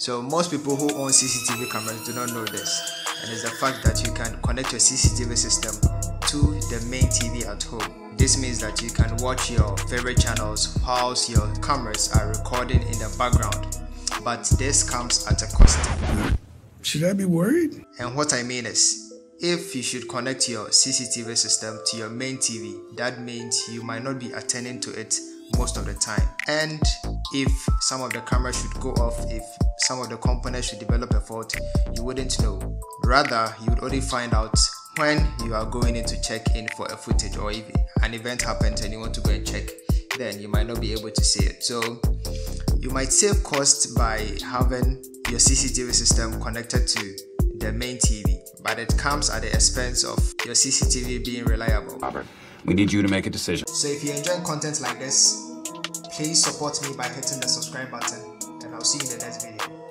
So most people who own CCTV cameras do not know this, and it's the fact that you can connect your CCTV system to the main TV at home. This means that you can watch your favorite channels whilst your cameras are recording in the background. But this comes at a cost. Should I be worried? And what I mean is, if you should connect your CCTV system to your main TV, that means you might not be attending to it most of the time. And if some of the cameras should go off, if some of the components should develop a fault, you wouldn't know. Rather, you would only find out when you are going in to check in for a footage, or if an event happens and you want to go and check, then you might not be able to see it. So you might save cost by having your CCTV system connected to the main TV, but it comes at the expense of your CCTV being reliable. Robert, we need you to make a decision. So if you enjoy content like this, please support me by hitting the subscribe button, and I'll see you in the next video.